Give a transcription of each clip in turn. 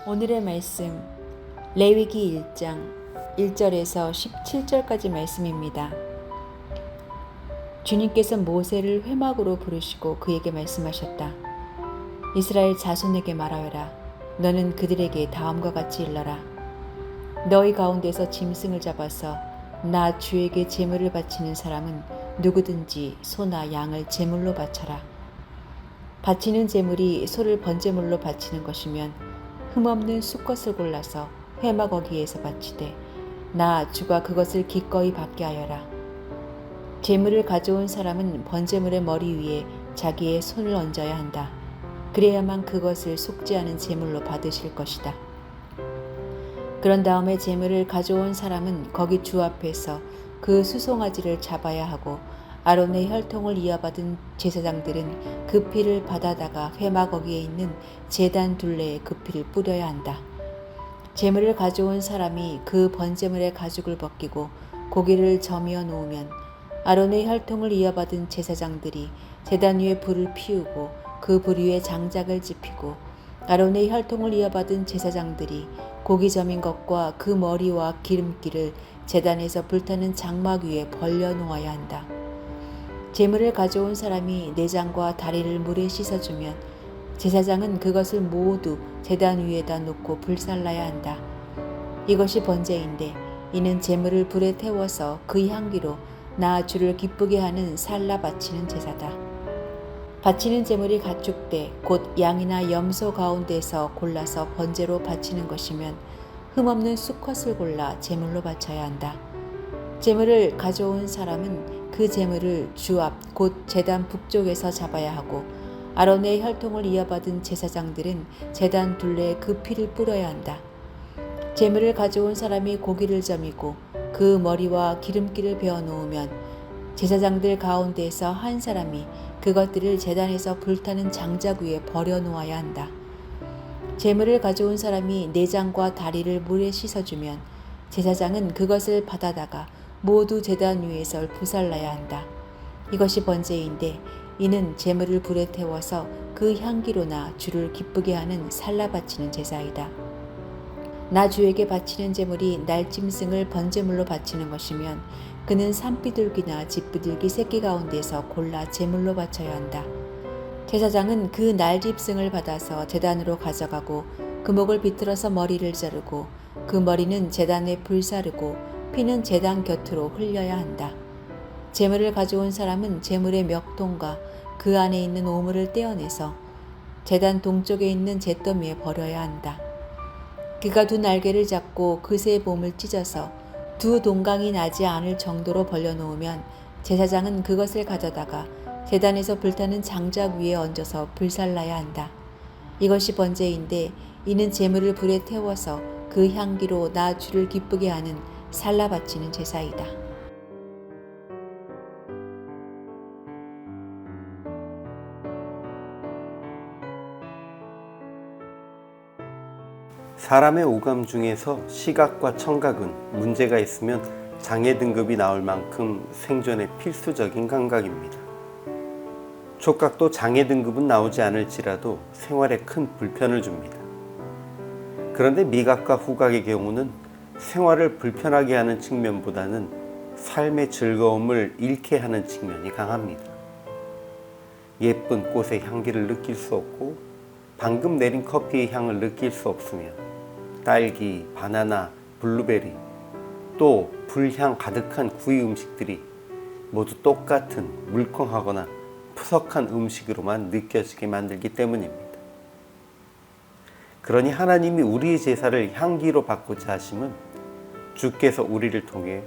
오늘의 말씀 레위기 1장 1절에서 17절까지 말씀입니다. 주님께서 모세를 회막으로 부르시고 그에게 말씀하셨다. 이스라엘 자손에게 말하여라. 너는 그들에게 다음과 같이 일러라. 너희 가운데서 짐승을 잡아서 나 주에게 제물을 바치는 사람은 누구든지 소나 양을 제물로 바쳐라. 바치는 제물이 소를 번제물로 바치는 것이면 흠없는 수컷을 골라서 회막 어귀에서 바치되 나 주가 그것을 기꺼이 받게 하여라. 제물을 가져온 사람은 번제물의 머리 위에 자기의 손을 얹어야 한다. 그래야만 그것을 속지 않은 제물로 받으실 것이다. 그런 다음에 제물을 가져온 사람은 거기 주 앞에서 그 수송아지를 잡아야 하고 아론의 혈통을 이어받은 제사장들은 그 피를 받아다가 회막 어귀에 있는 제단 둘레에 그 피를 뿌려야 한다. 제물을 가져온 사람이 그 번제물의 가죽을 벗기고 고기를 저미어 놓으면 아론의 혈통을 이어받은 제사장들이 제단 위에 불을 피우고 그 불 위에 장작을 지피고 아론의 혈통을 이어받은 제사장들이 고기 저민 것과 그 머리와 기름기를 제단에서 불타는 장막 위에 벌려 놓아야 한다. 제물을 가져온 사람이 내장과 다리를 물에 씻어주면 제사장은 그것을 모두 제단 위에다 놓고 불살라야 한다. 이것이 번제인데 이는 제물을 불에 태워서 그 향기로 나 주를 기쁘게 하는 살라 바치는 제사다. 바치는 제물이 가축대 곧 양이나 염소 가운데서 골라서 번제로 바치는 것이면 흠없는 수컷을 골라 제물로 바쳐야 한다. 제물을 가져온 사람은 그 제물을 주 앞 곧 제단 북쪽에서 잡아야 하고 아론의 혈통을 이어받은 제사장들은 제단 둘레에 그 피를 뿌려야 한다. 제물을 가져온 사람이 고기를 저미고 그 머리와 기름기를 베어 놓으면 제사장들 가운데에서 한 사람이 그것들을 제단에서 불타는 장작 위에 버려 놓아야 한다. 제물을 가져온 사람이 내장과 다리를 물에 씻어주면 제사장은 그것을 받아다가 모두 제단 위에서 부살라야 한다. 이것이 번제인데 이는 제물을 불에 태워서 그 향기로나 주를 기쁘게 하는 살라 바치는 제사이다. 나 주에게 바치는 제물이 날짐승을 번제물로 바치는 것이면 그는 산비둘기나 집비둘기 새끼 가운데서 골라 제물로 바쳐야 한다. 제사장은 그 날짐승을 받아서 제단으로 가져가고 그 목을 비틀어서 머리를 자르고 그 머리는 제단에 불사르고 피는 제단 곁으로 흘려야 한다. 제물을 가져온 사람은 제물의 멱통과 그 안에 있는 오물을 떼어내서 제단 동쪽에 있는 잿더미에 버려야 한다. 그가 두 날개를 잡고 그 새 몸을 찢어서 두 동강이 나지 않을 정도로 벌려놓으면 제사장은 그것을 가져다가 제단에서 불타는 장작 위에 얹어서 불살라야 한다. 이것이 번제인데 이는 제물을 불에 태워서 그 향기로 나 주를 기쁘게 하는 살라 바치는 제사이다. 사람의 오감 중에서 시각과 청각은 문제가 있으면 장애 등급이 나올 만큼 생존에 필수적인 감각입니다. 촉각도 장애 등급은 나오지 않을지라도 생활에 큰 불편을 줍니다. 그런데 미각과 후각의 경우는 생활을 불편하게 하는 측면보다는 삶의 즐거움을 잃게 하는 측면이 강합니다. 예쁜 꽃의 향기를 느낄 수 없고 방금 내린 커피의 향을 느낄 수 없으면 딸기, 바나나, 블루베리, 또 불향 가득한 구이 음식들이 모두 똑같은 물컹하거나 푸석한 음식으로만 느껴지게 만들기 때문입니다. 그러니 하나님이 우리의 제사를 향기로 받고자 하심은 주께서 우리를 통해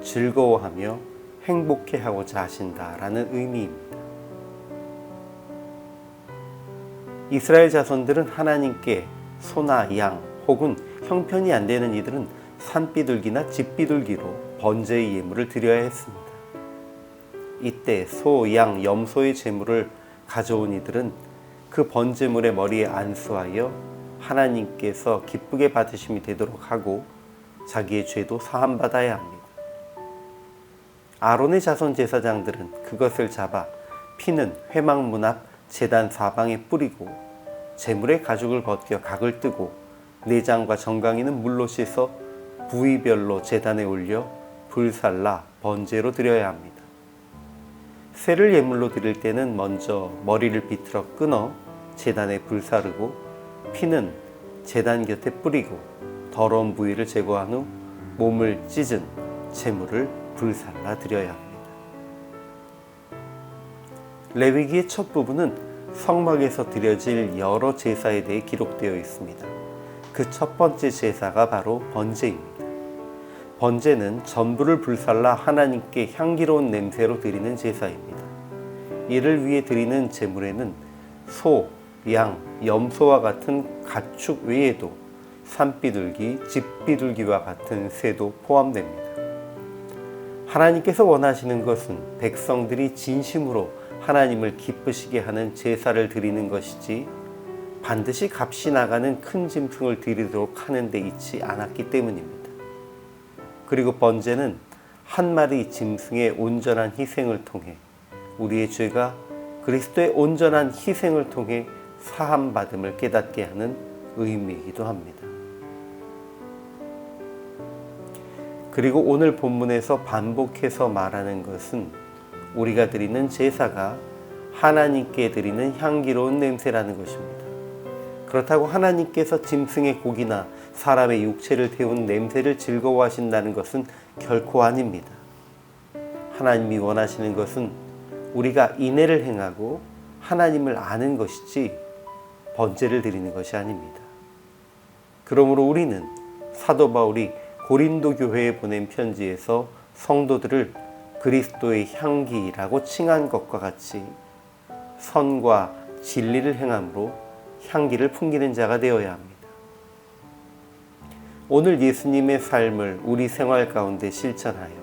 즐거워하며 행복해 하고자 하신다라는 의미입니다. 이스라엘 자손들은 하나님께 소나 양 혹은 형편이 안 되는 이들은 산비둘기나 집비둘기로 번제의 예물을 드려야 했습니다. 이때 소, 양, 염소의 제물을 가져온 이들은 그 번제물의 머리에 안수하여 하나님께서 기쁘게 받으심이 되도록 하고 자기의 죄도 사함받아야 합니다. 아론의 자손 제사장들은 그것을 잡아 피는 회막 문 앞 제단 사방에 뿌리고 제물의 가죽을 벗겨 각을 뜨고 내장과 정강이는 물로 씻어 부위별로 제단에 올려 불살라 번제로 드려야 합니다. 새를 예물로 드릴 때는 먼저 머리를 비틀어 끊어 제단에 불사르고 피는 제단 곁에 뿌리고 더러운 부위를 제거한 후 몸을 찢은 제물을 불살라 드려야 합니다. 레위기의 첫 부분은 성막에서 드려질 여러 제사에 대해 기록되어 있습니다. 그 첫 번째 제사가 바로 번제입니다. 번제는 전부를 불살라 하나님께 향기로운 냄새로 드리는 제사입니다. 이를 위해 드리는 제물에는 소, 양, 염소와 같은 가축 외에도 산비둘기, 집비둘기와 같은 새도 포함됩니다. 하나님께서 원하시는 것은 백성들이 진심으로 하나님을 기쁘시게 하는 제사를 드리는 것이지 반드시 값이 나가는 큰 짐승을 드리도록 하는 데 있지 않았기 때문입니다. 그리고 번제는 한 마리 짐승의 온전한 희생을 통해 우리의 죄가 그리스도의 온전한 희생을 통해 사함받음을 깨닫게 하는 의미이기도 합니다. 그리고 오늘 본문에서 반복해서 말하는 것은 우리가 드리는 제사가 하나님께 드리는 향기로운 냄새라는 것입니다. 그렇다고 하나님께서 짐승의 고기나 사람의 육체를 태운 냄새를 즐거워하신다는 것은 결코 아닙니다. 하나님이 원하시는 것은 우리가 인애를 행하고 하나님을 아는 것이지 번제를 드리는 것이 아닙니다. 그러므로 우리는 사도 바울이 고린도 교회에 보낸 편지에서 성도들을 그리스도의 향기라고 칭한 것과 같이 선과 진리를 행함으로 향기를 풍기는 자가 되어야 합니다. 오늘 예수님의 삶을 우리 생활 가운데 실천하여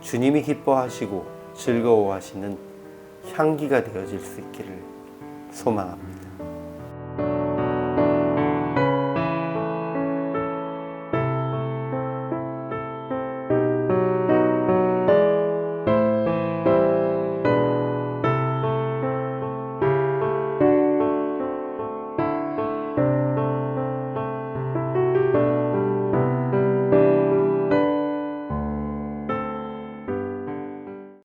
주님이 기뻐하시고 즐거워하시는 향기가 되어질 수 있기를 소망합니다.